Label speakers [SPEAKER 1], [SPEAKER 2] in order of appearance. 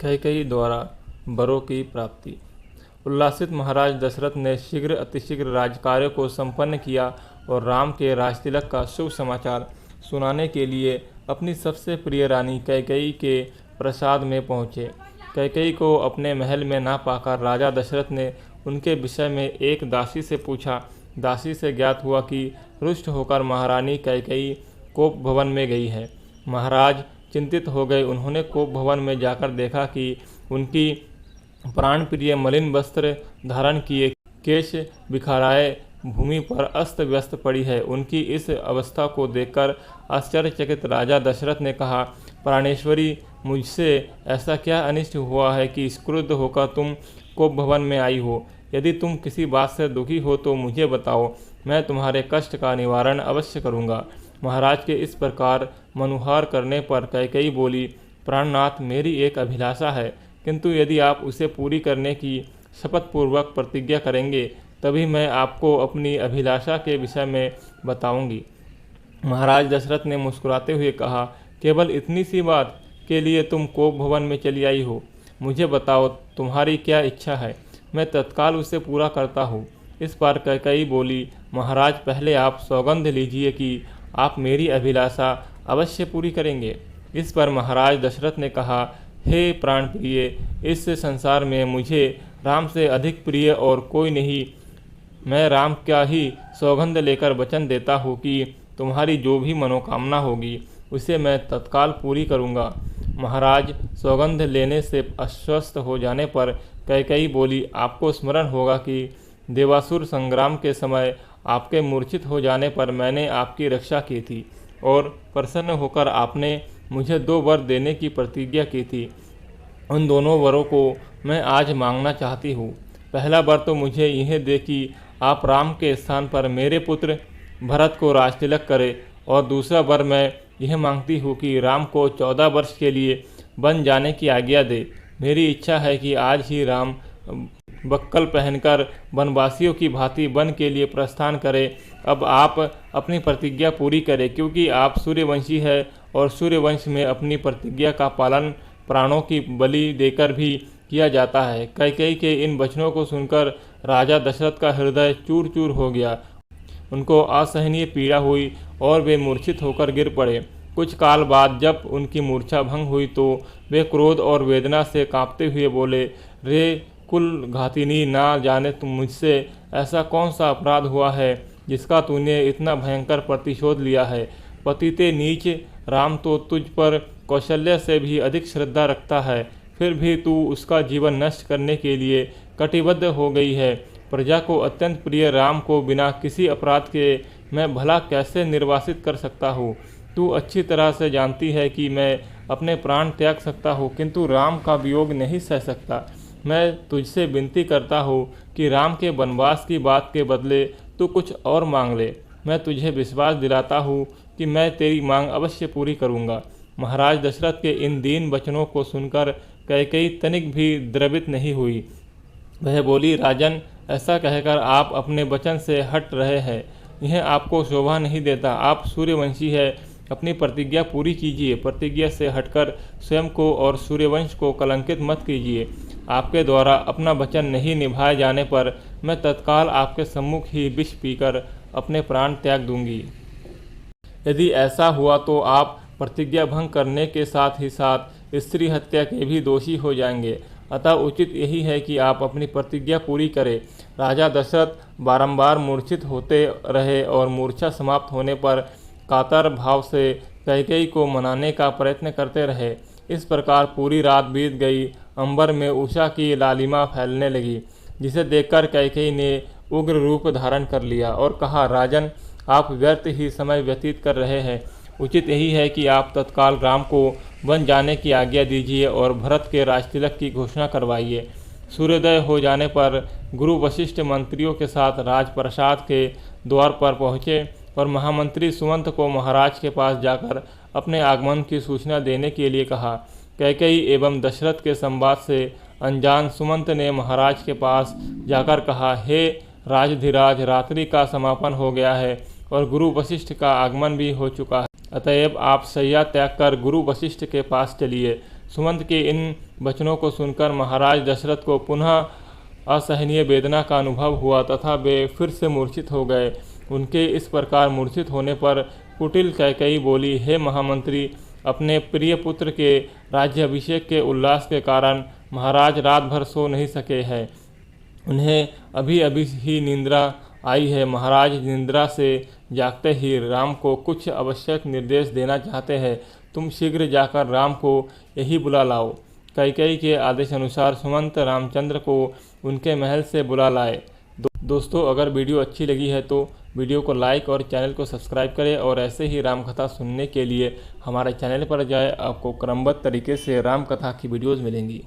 [SPEAKER 1] कैकेयी द्वारा वरों की प्राप्ति। उल्लासित महाराज दशरथ ने शीघ्र अतिशीघ्र राजकार्यों को संपन्न किया और राम के राजतिलक का शुभ समाचार सुनाने के लिए अपनी सबसे प्रिय रानी कैकेयी के प्रासाद में पहुँचे। कैकेयी को अपने महल में ना पाकर राजा दशरथ ने उनके विषय में एक दासी से पूछा। दासी से ज्ञात हुआ कि रुष्ट होकर महारानी कैकेयी कोप भवन में गई है। महाराज चिंतित हो गए। उन्होंने कोप भवन में जाकर देखा कि उनकी प्राण प्रिय मलिन वस्त्र धारण किए, केश बिखराए भूमि पर अस्त व्यस्त पड़ी है। उनकी इस अवस्था को देखकर आश्चर्यचकित राजा दशरथ ने कहा, प्राणेश्वरी, मुझसे ऐसा क्या अनिष्ट हुआ है कि क्रुद्ध होकर तुम कोप भवन में आई हो? यदि तुम किसी बात से दुखी हो तो मुझे बताओ, मैं तुम्हारे कष्ट का निवारण अवश्य करूँगा। महाराज के इस प्रकार मनुहार करने पर कैकेयी बोली, प्राणनाथ, मेरी एक अभिलाषा है, किंतु यदि आप उसे पूरी करने की शपथपूर्वक प्रतिज्ञा करेंगे तभी मैं आपको अपनी अभिलाषा के विषय में बताऊंगी। महाराज दशरथ ने मुस्कुराते हुए कहा, केवल इतनी सी बात के लिए तुम कोप भवन में चली आई हो? मुझे बताओ, तुम्हारी क्या इच्छा है, मैं तत्काल उसे पूरा करता हूँ। इस पर कैकेयी बोली, महाराज, पहले आप सौगंध लीजिए कि आप मेरी अभिलाषा अवश्य पूरी करेंगे। इस पर महाराज दशरथ ने कहा, हे प्राण प्रिय, इस संसार में मुझे राम से अधिक प्रिय और कोई नहीं। मैं राम का ही सौगंध लेकर वचन देता हूँ कि तुम्हारी जो भी मनोकामना होगी उसे मैं तत्काल पूरी करूँगा। महाराज सौगंध लेने से आश्वस्त हो जाने पर कैकेयी बोली, आपको स्मरण होगा कि देवासुर संग्राम के समय आपके मूर्छित हो जाने पर मैंने आपकी रक्षा की थी और प्रसन्न होकर आपने मुझे 2 वर देने की प्रतिज्ञा की थी। उन दोनों वरों को मैं आज मांगना चाहती हूँ। पहला वर तो मुझे यह दे कि आप राम के स्थान पर मेरे पुत्र भरत को राजतिलक करें, और दूसरा वर मैं यह मांगती हूँ कि राम को 14 वर्ष के लिए वन जाने की आज्ञा दे। मेरी इच्छा है कि आज ही राम बक्कल पहनकर वनवासियों की भांति वन के लिए प्रस्थान करें। अब आप अपनी प्रतिज्ञा पूरी करें, क्योंकि आप सूर्यवंशी है और सूर्यवंश में अपनी प्रतिज्ञा का पालन प्राणों की बलि देकर भी किया जाता है। कैकेयी के इन वचनों को सुनकर राजा दशरथ का हृदय चूर चूर हो गया। उनको असहनीय पीड़ा हुई और वे मूर्छित होकर गिर पड़े। कुछ काल बाद जब उनकी मूर्छा भंग हुई तो वे क्रोध और वेदना से कांपते हुए बोले, रे कुल घातिनी, ना जाने तुम मुझसे ऐसा कौन सा अपराध हुआ है जिसका तूने इतना भयंकर प्रतिशोध लिया है। पतिते नीच, राम तो तुझ पर कौशल्य से भी अधिक श्रद्धा रखता है, फिर भी तू उसका जीवन नष्ट करने के लिए कटिबद्ध हो गई है। प्रजा को अत्यंत प्रिय राम को बिना किसी अपराध के मैं भला कैसे निर्वासित कर सकता हूँ? तू अच्छी तरह से जानती है कि मैं अपने प्राण त्याग सकता हूँ, किंतु राम का वियोग नहीं सह सकता। मैं तुझसे विनती करता हूँ कि राम के वनवास की बात के बदले तू कुछ और मांग ले। मैं तुझे विश्वास दिलाता हूँ कि मैं तेरी मांग अवश्य पूरी करूँगा। महाराज दशरथ के इन दीन वचनों को सुनकर कैकेयी तनिक भी द्रवित नहीं हुई। वह बोली, राजन, ऐसा कहकर आप अपने वचन से हट रहे हैं, यह आपको शोभा नहीं देता। आप सूर्यवंशी है, अपनी प्रतिज्ञा पूरी कीजिए। प्रतिज्ञा से हटकर स्वयं को और सूर्यवंश को कलंकित मत कीजिए। आपके द्वारा अपना वचन नहीं निभाए जाने पर मैं तत्काल आपके सम्मुख ही विष पीकर अपने प्राण त्याग दूंगी। यदि ऐसा हुआ तो आप प्रतिज्ञा भंग करने के साथ ही साथ स्त्री हत्या के भी दोषी हो जाएंगे। अतः उचित यही है कि आप अपनी प्रतिज्ञा पूरी करें। राजा दशरथ बारंबार मूर्छित होते रहे और मूर्छा समाप्त होने पर कातर भाव से कैकेयी को मनाने का प्रयत्न करते रहे। इस प्रकार पूरी रात बीत गई। अंबर में उषा की लालिमा फैलने लगी, जिसे देखकर कैकेयी ने उग्र रूप धारण कर लिया और कहा, राजन, आप व्यर्थ ही समय व्यतीत कर रहे हैं। उचित यही है कि आप तत्काल राम को वन जाने की आज्ञा दीजिए और भरत के राजतिलक की घोषणा करवाइए। सूर्योदय हो जाने पर गुरु वशिष्ठ मंत्रियों के साथ राजप्रसाद के द्वार पर पहुँचे और महामंत्री सुमंत को महाराज के पास जाकर अपने आगमन की सूचना देने के लिए कहा। कैकेयी एवं दशरथ के संवाद से अनजान सुमंत ने महाराज के पास जाकर कहा, हे राजधिराज, रात्रि का समापन हो गया है और गुरु वशिष्ठ का आगमन भी हो चुका है, अतएव आप शैया त्याग कर गुरु वशिष्ठ के पास चलिए। सुमंत के इन वचनों को सुनकर महाराज दशरथ को पुनः असहनीय वेदना का अनुभव हुआ तथा वे फिर से मूर्छित हो गए। उनके इस प्रकार मूर्छित होने पर कुटिल कैकेयी बोली, हे महामंत्री, अपने प्रिय पुत्र के राज्याभिषेक के उल्लास के कारण महाराज रात भर सो नहीं सके हैं। उन्हें अभी अभी ही निंद्रा आई है। महाराज निंद्रा से जागते ही राम को कुछ आवश्यक निर्देश देना चाहते हैं। तुम शीघ्र जाकर राम को यही बुला लाओ। कैकेयी के आदेश अनुसार सुमंत रामचंद्र को उनके महल से बुला लाए। दोस्तों, अगर वीडियो अच्छी लगी है तो वीडियो को लाइक और चैनल को सब्सक्राइब करें और ऐसे ही राम कथा सुनने के लिए हमारे चैनल पर जाएं। आपको क्रमबद्ध तरीके से राम कथा की वीडियोज़ मिलेंगी।